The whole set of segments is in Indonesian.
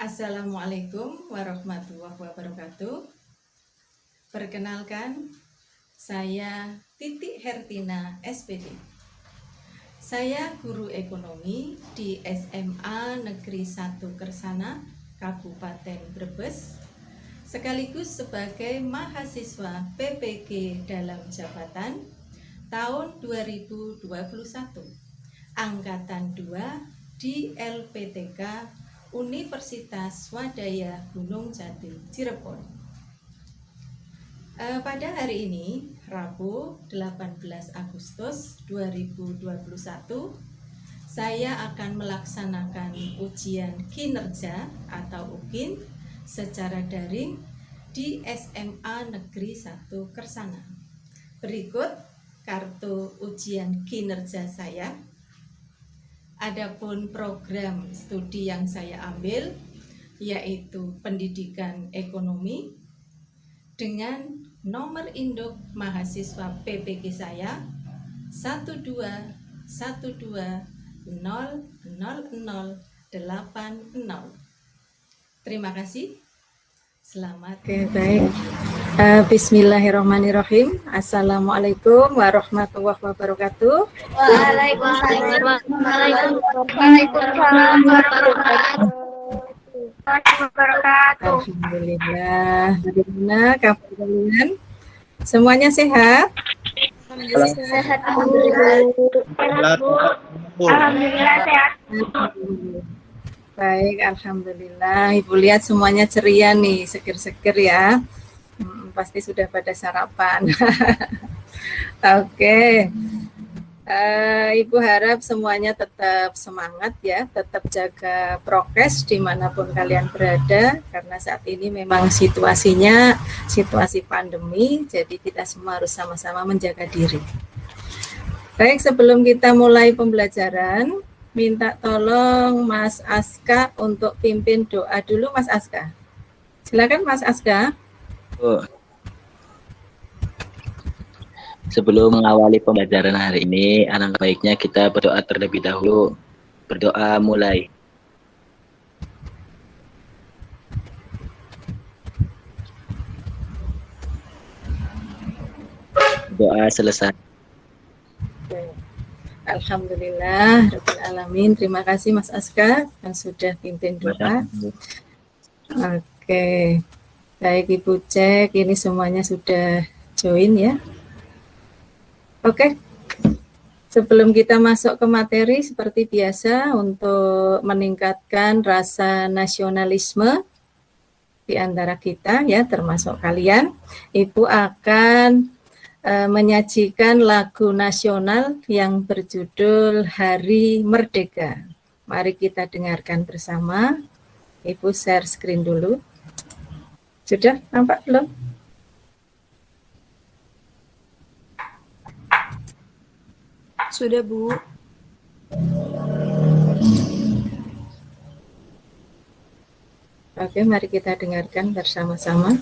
Assalamualaikum warahmatullahi wabarakatuh. Perkenalkan, saya Titi Hertina, SPD. Saya guru ekonomi di SMA Negeri 1 Kersana, Kabupaten Brebes, sekaligus sebagai mahasiswa PPG dalam jabatan tahun 2021, Angkatan 2 di LPTK Universitas Swadaya Gunung Jati, Cirebon. Pada hari ini, Rabu 18 Agustus 2021, saya akan melaksanakan ujian kinerja atau UKIN secara daring di SMA Negeri 1 Kersana. Berikut kartu ujian kinerja saya. Adapun program studi yang saya ambil yaitu pendidikan ekonomi dengan nomor induk mahasiswa PPG saya 121200080. Terima kasih. Selamat. Oke, baik. Bismillahirrahmanirrahim. Assalamualaikum warahmatullahi wabarakatuh. Waalaikumsalam warahmatullahi wabarakatuh. Alhamdulillah. Bagaimana kabar kalian? Semuanya sehat? Sehat, alhamdulillah. Alhamdulillah sehat. Baik, alhamdulillah. Ibu lihat semuanya ceria nih, seger-seger ya. Pasti sudah pada sarapan. Oke. Ibu harap semuanya tetap semangat ya, tetap jaga prokes dimanapun kalian berada, karena saat ini memang situasinya situasi pandemi, jadi kita semua harus sama-sama menjaga diri. Baik, sebelum kita mulai pembelajaran, minta tolong Mas Aska untuk pimpin doa dulu, Mas Aska. Silakan Mas Aska. Sebelum mengawali pembelajaran hari ini, alangkah baiknya kita berdoa terlebih dahulu. Berdoa mulai. Doa selesai. Alhamdulillah, Rabbil Alamin. Terima kasih Mas Aska yang sudah pimpin doa. Oke, baik Ibu cek, ini semuanya sudah join ya. Oke, sebelum kita masuk ke materi, seperti biasa untuk meningkatkan rasa nasionalisme di antara kita ya, termasuk kalian, Ibu akan menyajikan lagu nasional yang berjudul Hari Merdeka. Mari kita dengarkan bersama. Ibu share screen dulu. Sudah nampak belum? Sudah, Bu. Oke, mari kita dengarkan bersama-sama.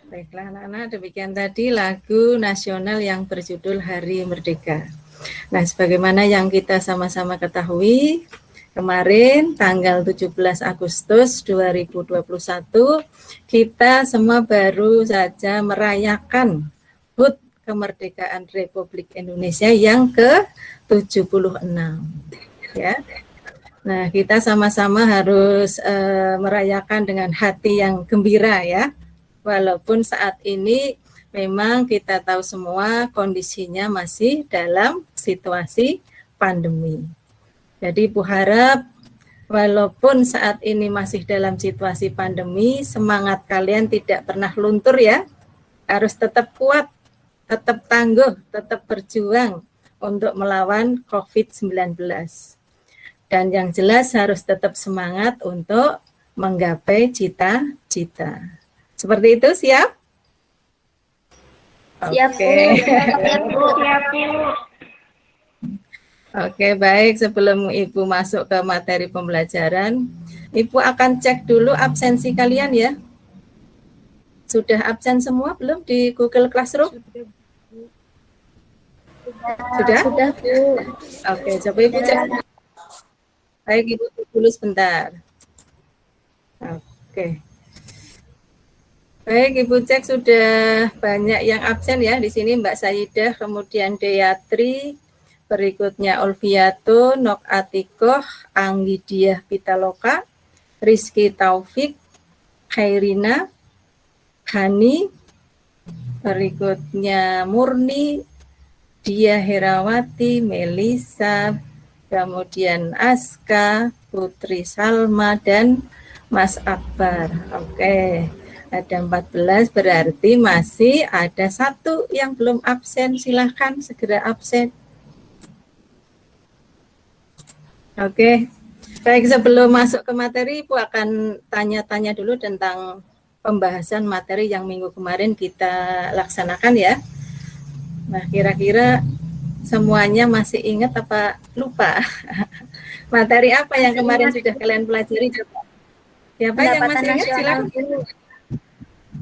Baiklah anak-anak, demikian tadi lagu nasional yang berjudul Hari Merdeka. Nah, sebagaimana yang kita sama-sama ketahui, kemarin tanggal 17 Agustus 2021, kita semua baru saja merayakan HUT kemerdekaan Republik Indonesia yang ke-76. Ya. Nah, kita sama-sama harus merayakan dengan hati yang gembira ya. Walaupun saat ini memang kita tahu semua kondisinya masih dalam situasi pandemi. Jadi Ibu harap walaupun saat ini masih dalam situasi pandemi, semangat kalian tidak pernah luntur ya. Harus tetap kuat, tetap tangguh, tetap berjuang untuk melawan COVID-19. Dan yang jelas harus tetap semangat untuk menggapai cita-cita. Seperti itu, siap? Siap, Oke. Siap, Bu. Oke, baik. Sebelum Ibu masuk ke materi pembelajaran, Ibu akan cek dulu absensi kalian ya. Sudah absen semua belum di Google Classroom? Sudah? Sudah, Bu. Oke, coba Ibu cek. Baik, Ibu tunggu dulu sebentar. Oke. Baik, Ibu cek sudah banyak yang absen ya. Di sini Mbak Saidah, kemudian Deyatri, berikutnya Olviato, Nok Atikoh, Anggidiah Pitaloka, Rizky Taufik, Khairina, Hani, berikutnya Murni, Dia Herawati, Melisa, kemudian Aska, Putri Salma, dan Mas Akbar. Oke, ada 14, berarti masih ada 1 yang belum absen. Silahkan segera absen. Oke, baik, sebelum masuk ke materi, Ibu akan tanya-tanya dulu tentang pembahasan materi yang minggu kemarin kita laksanakan ya. Nah, kira-kira semuanya masih ingat apa lupa? Materi apa yang kemarin sudah kalian pelajari? Coba. Siapa yang masih ingat? Silakan.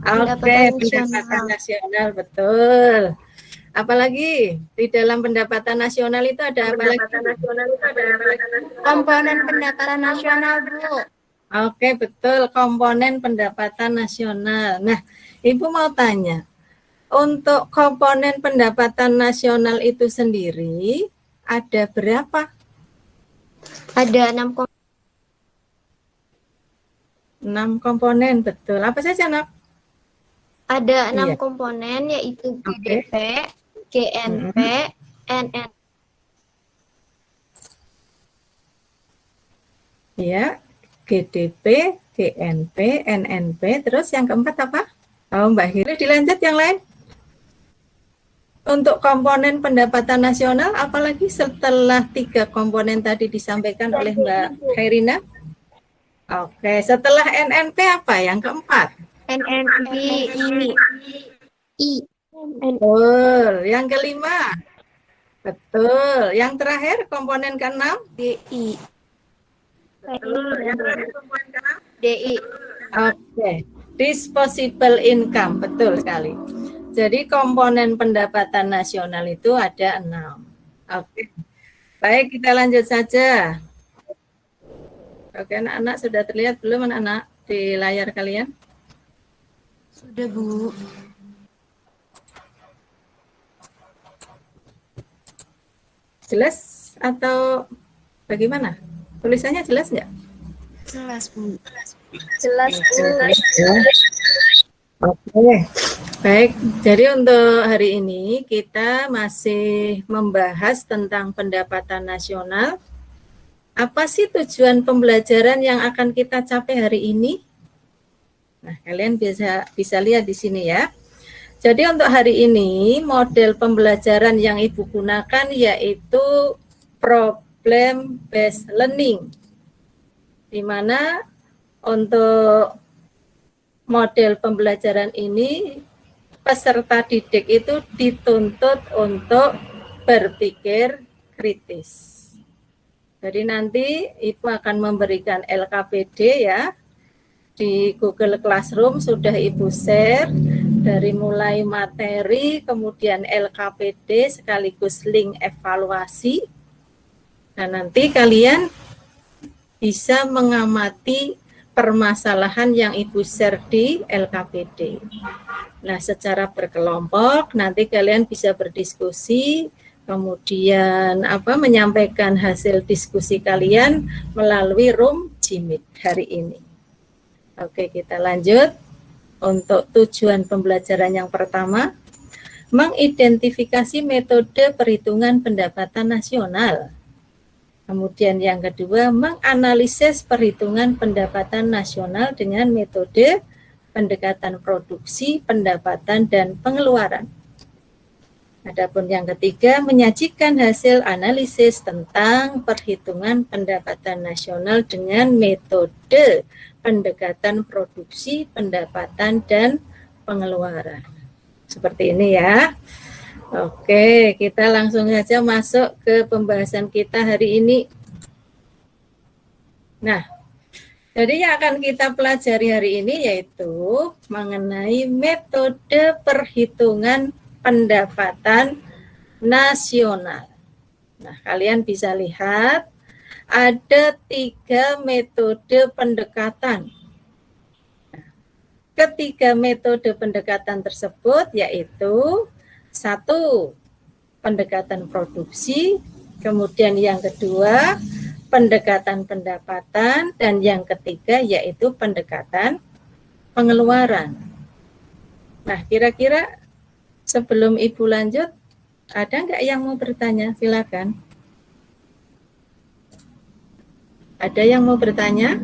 Oke, pendapatan nasional, betul. Apalagi di dalam pendapatan nasional itu ada apa lagi? Komponen pendapatan nasional, Bu. Oke, betul, komponen pendapatan nasional. Nah, Ibu mau tanya, untuk komponen pendapatan nasional itu sendiri ada berapa? Ada 6 6 komponen, betul. Apa saja, Nak? Ada 6 Iya. komponen, yaitu Oke. GDP, GNP, NN. Ya, GDP, GNP, NNP, terus yang keempat apa? Oh, Mbak Hiri, dilanjut yang lain. Untuk komponen pendapatan nasional, apalagi setelah 3 komponen tadi disampaikan oleh Mbak Khairina? Oke, setelah NNP apa yang keempat? NNP, I. Betul. Yang kelima? Betul. Yang terakhir komponen keenam? DI. Betul. Yang terakhir komponen keenam? DI. Oke. Disposable income, betul sekali. Jadi komponen pendapatan nasional itu ada 6. Oke. Baik, kita lanjut saja. Oke, anak-anak sudah terlihat belum anak-anak di layar kalian? Sudah, Bu. Jelas atau bagaimana? Tulisannya jelas nggak? Jelas, Bu. Jelas, Bu. Oke. Baik, jadi untuk hari ini kita masih membahas tentang pendapatan nasional. Apa sih tujuan pembelajaran yang akan kita capai hari ini? Nah, kalian bisa lihat di sini ya. Jadi untuk hari ini model pembelajaran yang Ibu gunakan yaitu problem based learning. Di mana untuk model pembelajaran ini peserta didik itu dituntut untuk berpikir kritis. Jadi nanti Ibu akan memberikan LKPD ya. Di Google Classroom sudah Ibu share dari mulai materi, kemudian LKPD sekaligus link evaluasi. Nah, nanti kalian bisa mengamati permasalahan yang Ibu share di LKPD. Nah, secara berkelompok nanti kalian bisa berdiskusi, kemudian menyampaikan hasil diskusi kalian melalui room Jimit hari ini. Oke, kita lanjut. Untuk tujuan pembelajaran yang pertama, mengidentifikasi metode perhitungan pendapatan nasional. Kemudian yang kedua, menganalisis perhitungan pendapatan nasional dengan metode pendekatan produksi, pendapatan, dan pengeluaran. Adapun yang ketiga, menyajikan hasil analisis tentang perhitungan pendapatan nasional dengan metode pendekatan produksi, pendapatan, dan pengeluaran. Seperti ini ya. Oke, kita langsung saja masuk ke pembahasan kita hari ini. Nah, jadi yang akan kita pelajari hari ini yaitu mengenai metode perhitungan pendapatan nasional. Nah, kalian bisa lihat ada 3 metode pendekatan. Nah, ketiga metode pendekatan tersebut yaitu 1, pendekatan produksi, kemudian yang kedua, pendekatan pendapatan, dan yang ketiga yaitu pendekatan pengeluaran. Nah, kira-kira sebelum Ibu lanjut, ada nggak yang mau bertanya? Silakan. Ada yang mau bertanya?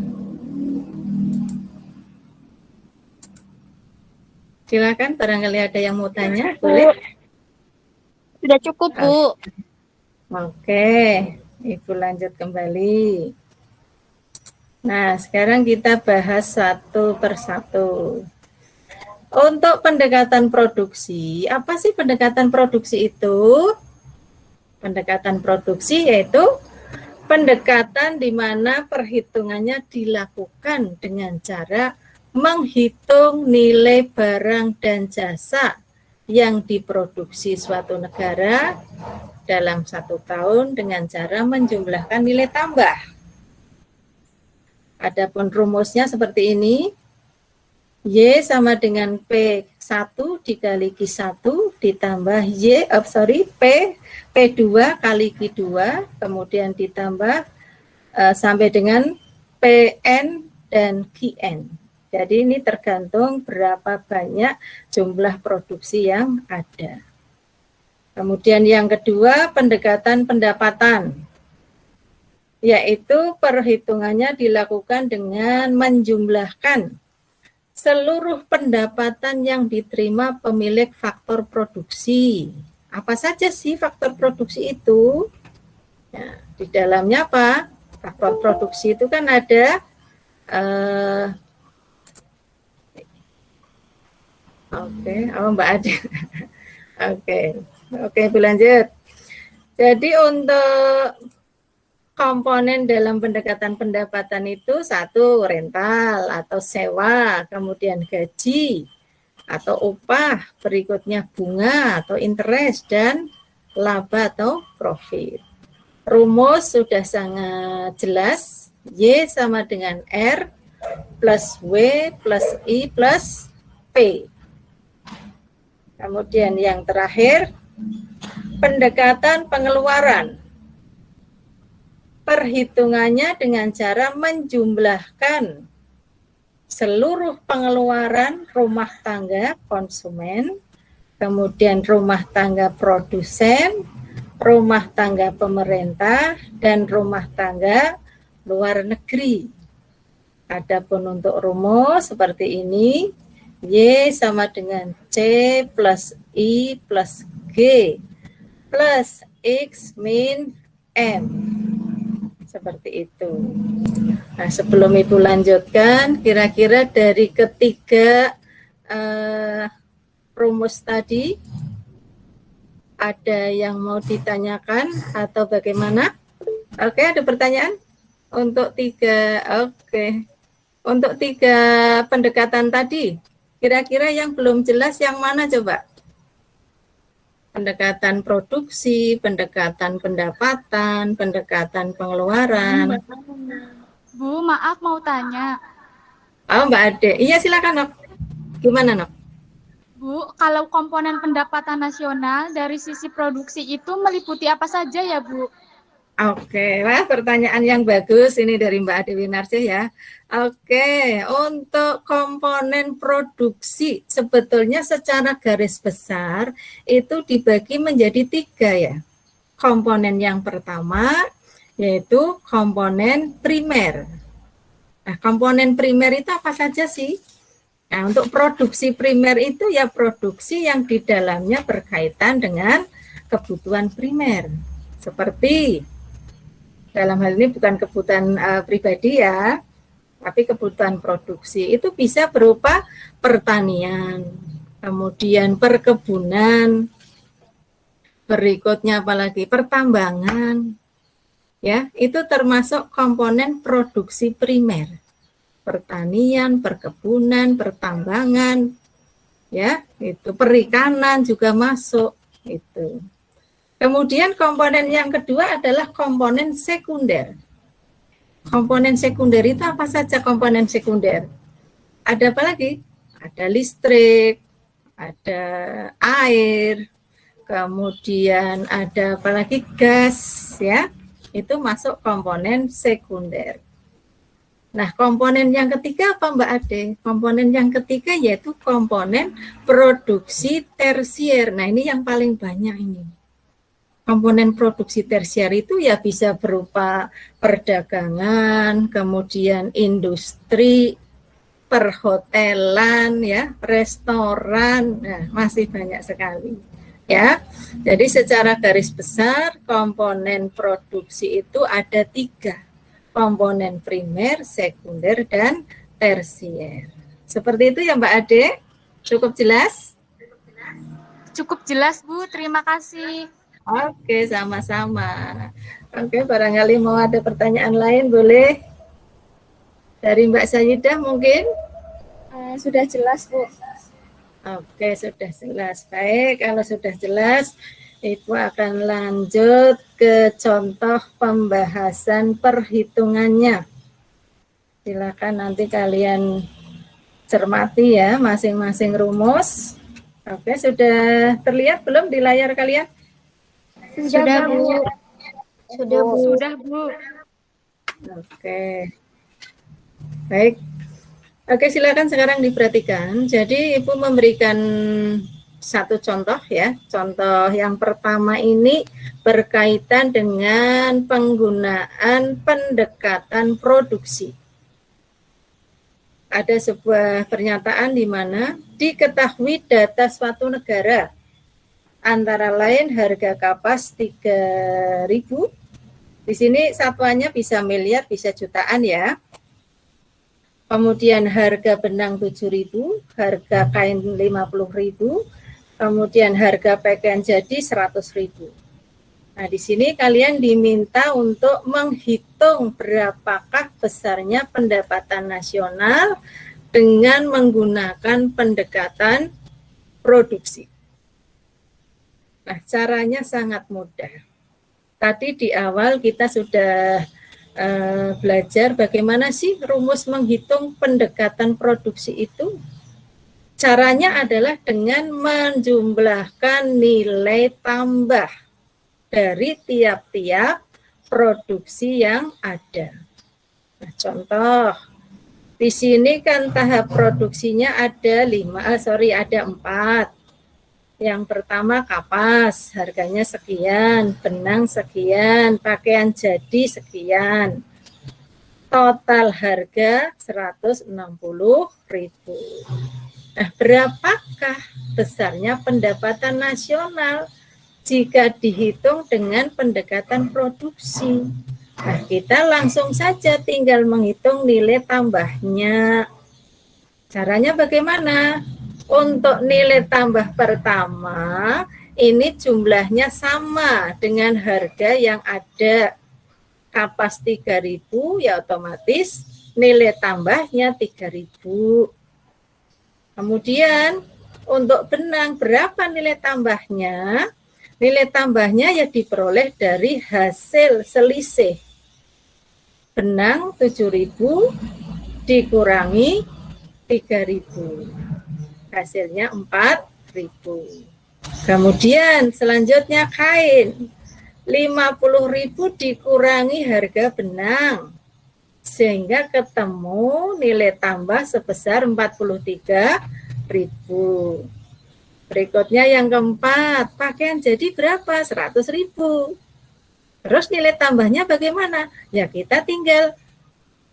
Silakan, barangkali ada yang mau tanya, boleh? Sudah cukup, Bu. Oke, Ibu lanjut kembali. Nah, sekarang kita bahas satu persatu. Untuk pendekatan produksi, apa sih pendekatan produksi itu? Pendekatan produksi yaitu pendekatan di mana perhitungannya dilakukan dengan cara menghitung nilai barang dan jasa yang diproduksi suatu negara dalam 1 tahun dengan cara menjumlahkan nilai tambah. Adapun rumusnya seperti ini. Y sama dengan P1 dikali Q1 ditambah P2 kali Q2, kemudian ditambah sampai dengan PN dan QN. Jadi ini tergantung berapa banyak jumlah produksi yang ada. Kemudian yang kedua, pendekatan pendapatan, yaitu perhitungannya dilakukan dengan menjumlahkan seluruh pendapatan yang diterima pemilik faktor produksi. Apa saja sih faktor produksi itu? Ya, di dalamnya apa? Faktor produksi itu kan ada Mbak Ade. Oke, lanjut. Jadi untuk komponen dalam pendekatan pendapatan itu 1, rental atau sewa, kemudian gaji atau upah, berikutnya bunga atau interest, dan laba atau profit. Rumus sudah sangat jelas, Y sama dengan R plus W plus I plus P. Kemudian yang terakhir, pendekatan pengeluaran. Perhitungannya dengan cara menjumlahkan seluruh pengeluaran rumah tangga konsumen, kemudian rumah tangga produsen, rumah tangga pemerintah, dan rumah tangga luar negeri. Adapun untuk rumus seperti ini, Y sama dengan C plus I plus G plus X min M. Seperti itu. Nah, sebelum Ibu lanjutkan, kira-kira dari ketiga rumus tadi, ada yang mau ditanyakan atau bagaimana? Oke, ada pertanyaan? Untuk tiga pendekatan tadi, kira-kira yang belum jelas yang mana coba? Pendekatan produksi, pendekatan pendapatan, pendekatan pengeluaran. Bu, maaf mau tanya. Oh, Mbak Ade. Iya, silakan, Nok. Gimana, Nok? Bu, kalau komponen pendapatan nasional dari sisi produksi itu meliputi apa saja ya, Bu? Oke, wah pertanyaan yang bagus ini dari Mbak Dewi Narsih ya. Oke, untuk komponen produksi sebetulnya secara garis besar itu dibagi menjadi 3 ya. Komponen yang pertama yaitu komponen primer. Nah, komponen primer itu apa saja sih? Nah, untuk produksi primer itu ya produksi yang di dalamnya berkaitan dengan kebutuhan primer. Seperti dalam hal ini bukan kebutuhan pribadi ya, tapi kebutuhan produksi. Itu bisa berupa pertanian, kemudian perkebunan, berikutnya apalagi pertambangan. Ya, itu termasuk komponen produksi primer. Pertanian, perkebunan, pertambangan, ya, itu perikanan juga masuk itu. Kemudian komponen yang kedua adalah komponen sekunder. Komponen sekunder itu apa saja komponen sekunder? Ada apa lagi? Ada listrik, ada air, kemudian ada apa lagi? Gas, ya. Itu masuk komponen sekunder. Nah, komponen yang ketiga apa Mbak Ade? Komponen yang ketiga yaitu komponen produksi tersier. Nah, ini yang paling banyak ini. Komponen produksi tersier itu ya bisa berupa perdagangan, kemudian industri, perhotelan, ya, restoran, nah, masih banyak sekali. Ya, jadi secara garis besar komponen produksi itu ada 3, komponen primer, sekunder, dan tersier. Seperti itu ya Mbak Ade, cukup jelas? Cukup jelas, Bu. Terima kasih. Oke, sama-sama. Oke, barangkali mau ada pertanyaan lain boleh? Dari Mbak Sayidah mungkin? Sudah jelas, Bu. Oke, sudah jelas. Baik, kalau sudah jelas, Ibu akan lanjut ke contoh pembahasan perhitungannya. Silakan nanti kalian cermati ya masing-masing rumus. Oke, sudah terlihat belum di layar kalian? Sudah, Bu. Sudah, Bu. Sudah, Bu. Oke. Baik. Oke, silakan sekarang diperhatikan. Jadi Ibu memberikan satu contoh ya. Contoh yang pertama ini berkaitan dengan penggunaan pendekatan produksi. Ada sebuah pernyataan di mana diketahui data suatu negara antara lain harga kapas 3.000. Di sini satuannya bisa miliar, bisa jutaan ya. Kemudian harga benang 7.000, harga kain 50.000, kemudian harga pakaian jadi 100.000. Nah, di sini kalian diminta untuk menghitung berapakah besarnya pendapatan nasional dengan menggunakan pendekatan produksi. Nah, caranya sangat mudah. Tadi di awal kita sudah belajar bagaimana sih rumus menghitung pendekatan produksi itu. Caranya adalah dengan menjumlahkan nilai tambah dari tiap-tiap produksi yang ada. Nah, contoh, di sini kan tahap produksinya ada 4. Yang pertama kapas, harganya sekian, benang sekian, pakaian jadi sekian. Total harga 160.000. Nah, berapakah besarnya pendapatan nasional jika dihitung dengan pendekatan produksi? Nah, kita langsung saja tinggal menghitung nilai tambahnya. Caranya bagaimana? Untuk nilai tambah pertama, ini jumlahnya sama dengan harga yang ada. Kapas 3.000, ya otomatis nilai tambahnya 3.000. Kemudian, untuk benang, berapa nilai tambahnya? Nilai tambahnya ya diperoleh dari hasil selisih. Benang 7.000 dikurangi 3.000. Hasilnya 4.000. Kemudian selanjutnya kain 50.000 dikurangi harga benang, sehingga ketemu nilai tambah sebesar 43.000. Berikutnya yang keempat, pakaian jadi berapa? 100.000. Terus nilai tambahnya bagaimana? Ya kita tinggal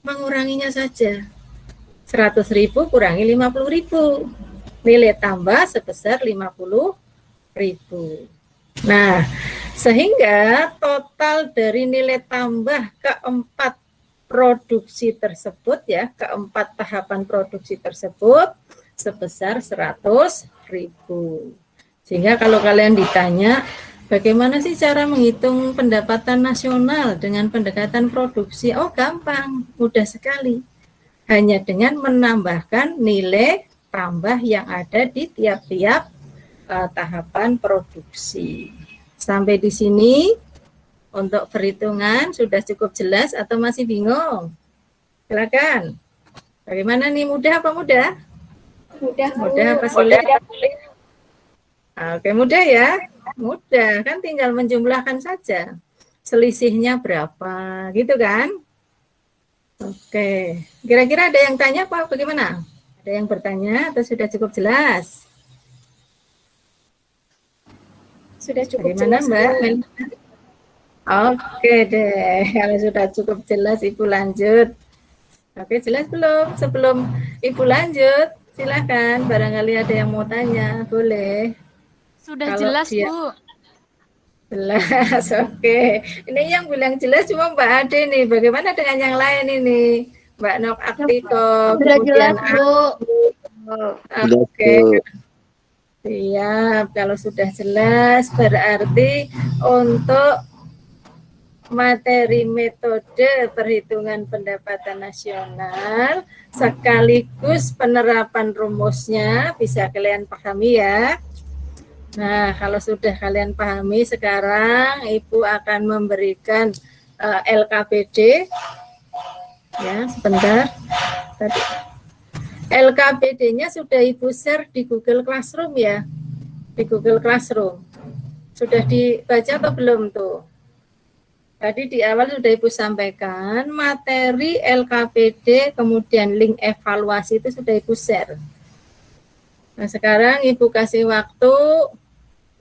menguranginya saja. 100.000 kurangi 50.000. Nilai tambah sebesar 50.000. Nah, sehingga total dari nilai tambah keempat produksi tersebut ya, keempat tahapan produksi tersebut sebesar 100.000. Sehingga kalau kalian ditanya, bagaimana sih cara menghitung pendapatan nasional dengan pendekatan produksi? Oh, gampang, mudah sekali. Hanya dengan menambahkan nilai tambah yang ada di tiap-tiap tahapan produksi. Sampai di sini untuk perhitungan sudah cukup jelas atau masih bingung? Silakan. Bagaimana nih, mudah apa mudah? Mudah apa sulit? Oke, mudah ya. Mudah, kan tinggal menjumlahkan saja. Selisihnya berapa, gitu kan? Oke, kira-kira ada yang tanya apa bagaimana? Ada yang bertanya atau sudah cukup jelas? Sudah cukup Bagaimana, jelas, Mbak? Bu. Oke deh, kalau sudah cukup jelas Ibu lanjut. Oke, jelas belum? Sebelum Ibu lanjut, silakan. Barangkali ada yang mau tanya, boleh. Sudah Kalau jelas, dia- Bu. Jelas, oke. Ini yang bilang jelas cuma Mbak Ade nih. Bagaimana dengan yang lain ini? Mbak Nok Aktiko, Sudah jelas, kemudian Bu. Oke, siap. Kalau sudah jelas, berarti untuk materi metode perhitungan pendapatan nasional sekaligus penerapan rumusnya bisa kalian pahami ya. Nah, kalau sudah kalian pahami, sekarang Ibu akan memberikan LKPD. Ya, sebentar. Tadi LKPD-nya sudah Ibu share di Google Classroom ya. Di Google Classroom. Sudah dibaca atau belum tuh? Tadi di awal sudah Ibu sampaikan materi LKPD, kemudian link evaluasi itu sudah Ibu share. Nah, sekarang Ibu kasih waktu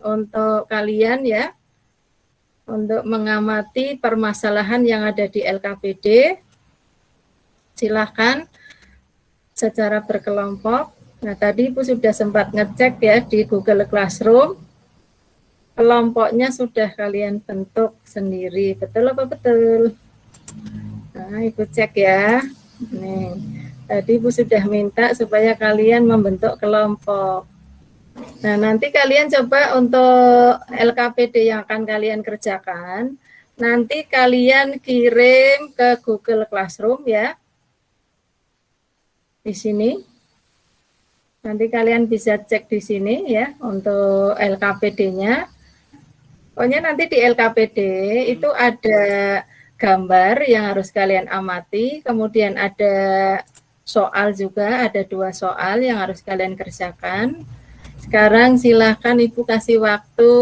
untuk kalian ya, untuk mengamati permasalahan yang ada di LKPD. Silahkan secara berkelompok. Nah, tadi Ibu sudah sempat ngecek ya di Google Classroom. Kelompoknya sudah kalian bentuk sendiri. Betul apa betul? Nah, Ibu cek ya. Nih, tadi Ibu sudah minta supaya kalian membentuk kelompok. Nah, nanti kalian coba untuk LKPD yang akan kalian kerjakan, nanti kalian kirim ke Google Classroom ya. Di sini. Nanti kalian bisa cek di sini ya untuk LKPD-nya. Pokoknya nanti di LKPD itu ada gambar yang harus kalian amati, kemudian ada soal juga, ada 2 soal yang harus kalian kerjakan. Sekarang silakan Ibu kasih waktu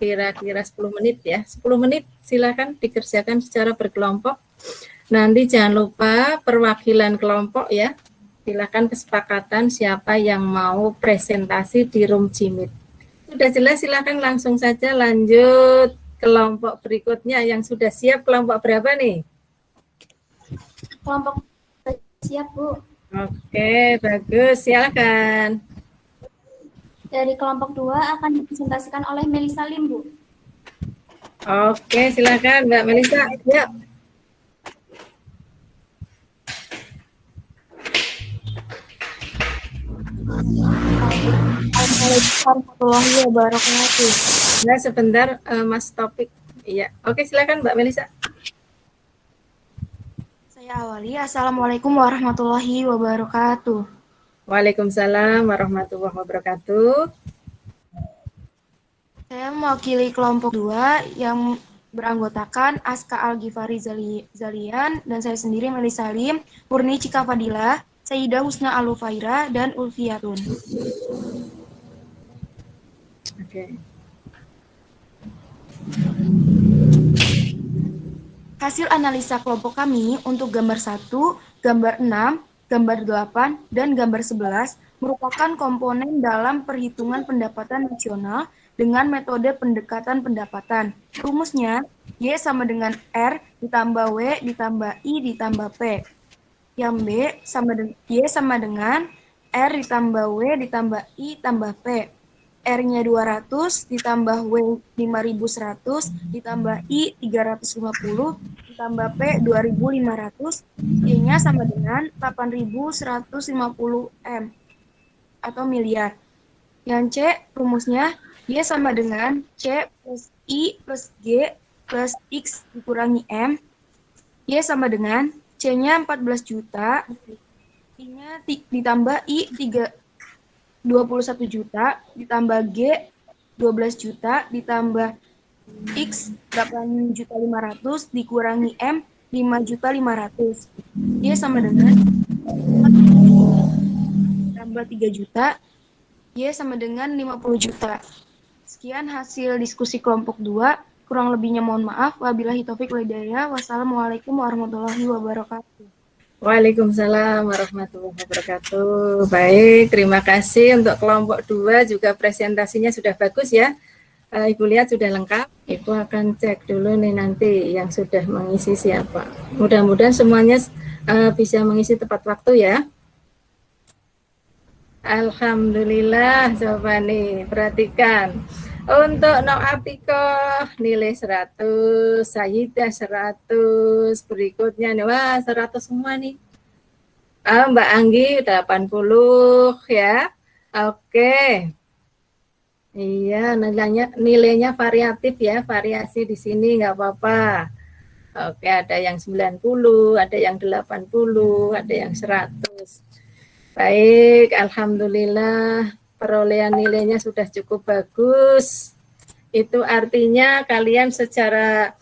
kira-kira 10 menit ya. 10 menit silakan dikerjakan secara berkelompok. Nanti jangan lupa perwakilan kelompok ya. Silakan kesepakatan siapa yang mau presentasi di room Jimit. Sudah jelas, silakan langsung saja lanjut kelompok berikutnya yang sudah siap. Kelompok berapa nih? Kelompok siap, Bu. Oke, bagus. Silakan. Dari kelompok 2 akan dipresentasikan oleh Melisa Lim, Bu. Oke, silakan Mbak Melisa. Yuk. Assalamualaikum warahmatullahi wabarakatuh. Nah, sebentar Mas Topik. Iya. Oke, silakan Mbak Melisa. Saya awali. Assalamualaikum warahmatullahi wabarakatuh. Waalaikumsalam warahmatullahi wabarakatuh. Saya mewakili kelompok 2 yang beranggotakan Aska Al-Ghifari Zalian dan saya sendiri Melisa Lim, Murni Cika Fadilah, Sayyidah Husna Alufaira, dan Ulfiyatun. Oke. Hasil analisa kelompok kami untuk gambar 1, gambar 6, gambar 8, dan gambar 11 merupakan komponen dalam perhitungan pendapatan nasional dengan metode pendekatan pendapatan. Rumusnya, Y sama dengan R ditambah W ditambah I ditambah P. Yang B Y sama dengan R ditambah W ditambah I tambah P. R-nya 200 ditambah W 5100 ditambah I 350 ditambah P 2500, Y-nya sama dengan 8150 M atau miliar. Yang C rumusnya Y sama dengan C plus I plus G plus X dikurangi M. Y sama dengan C-nya 14 juta, I-nya ditambah I 21 juta, ditambah G 12 juta, ditambah X 8.500.000 dikurangi M 5.500.000. Y sama dengan tambah 3 juta, Y sama dengan 50 juta. Sekian hasil diskusi kelompok 2. Kurang lebihnya mohon maaf. Wabillahi taufik wal hidayah. Wassalamualaikum warahmatullahi wabarakatuh. Waalaikumsalam warahmatullahi wabarakatuh. Baik, terima kasih untuk kelompok 2 juga presentasinya sudah bagus ya. Ibu lihat sudah lengkap. Ibu akan cek dulu nih nanti yang sudah mengisi siapa. Mudah-mudahan semuanya bisa mengisi tepat waktu ya. Alhamdulillah, coba nih perhatikan. Untuk No'atikoh nilai 100, Sayyidah 100, berikutnya nih, wah 100 semua nih. Mbak Anggi 80 ya. Oke. Iya, nilainya variatif ya, variasi di sini nggak apa-apa. Oke, ada yang 90, ada yang 80, ada yang 100. Baik, alhamdulillah. Perolehan nilainya sudah cukup bagus. Itu artinya kalian secara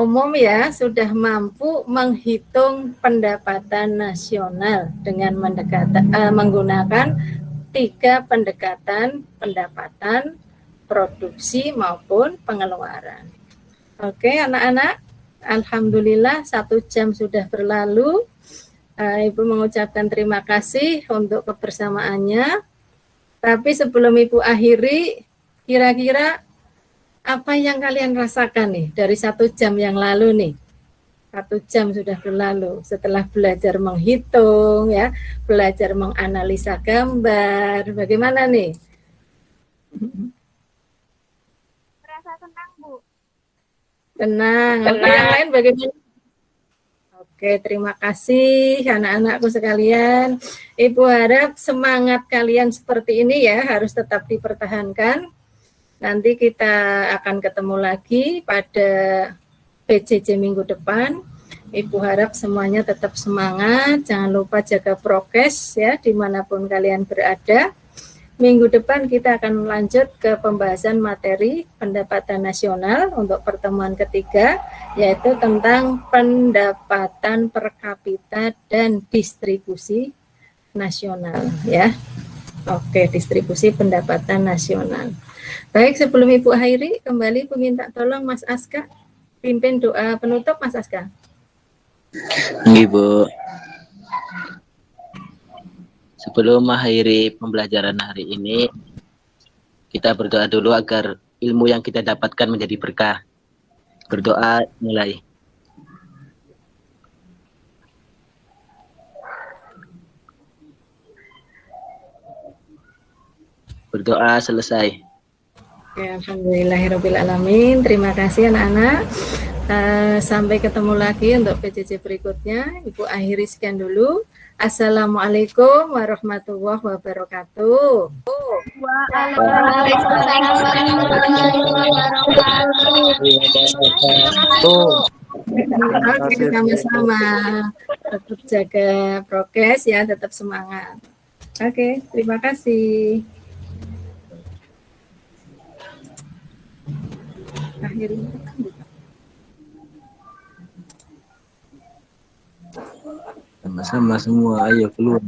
umum ya sudah mampu menghitung pendapatan nasional dengan menggunakan 3 pendekatan pendapatan, produksi maupun pengeluaran. Oke anak-anak, alhamdulillah 1 jam sudah berlalu. Ibu mengucapkan terima kasih untuk kebersamaannya. Tapi sebelum Ibu akhiri, kira-kira apa yang kalian rasakan nih dari 1 jam yang lalu nih? 1 jam sudah berlalu setelah belajar menghitung ya, belajar menganalisa gambar. Bagaimana nih? Merasa tenang, Bu. Tenang. Yang lain bagaimana? Oke, terima kasih anak-anakku sekalian. Ibu harap semangat kalian seperti ini ya, harus tetap dipertahankan. Nanti kita akan ketemu lagi pada PJJ minggu depan. Ibu harap semuanya tetap semangat, jangan lupa jaga prokes ya, dimanapun kalian berada. Minggu depan kita akan lanjut ke pembahasan materi pendapatan nasional untuk pertemuan ketiga, yaitu tentang pendapatan per kapita dan distribusi nasional ya. Oke, distribusi pendapatan nasional. Baik, sebelum Ibu akhiri, kembali Ibu minta tolong Mas Aska pimpin doa penutup Mas Aska. Ibu. Sebelum mengakhiri pembelajaran hari ini, kita berdoa dulu agar ilmu yang kita dapatkan menjadi berkah. Berdoa mulai. Berdoa selesai. Oke, alhamdulillahirrahmanirrahim. Terima kasih anak-anak. Sampai ketemu lagi untuk PJJ berikutnya. Ibu akhiri sekian dulu. Assalamualaikum warahmatullahi wabarakatuh. Waalaikumsalam warahmatullahi wabarakatuh. Oke, sama-sama. Tetap jaga prokes ya, tetap semangat. Oke, terima kasih. Akhirnya. Sama-sama semua, ayo keluar.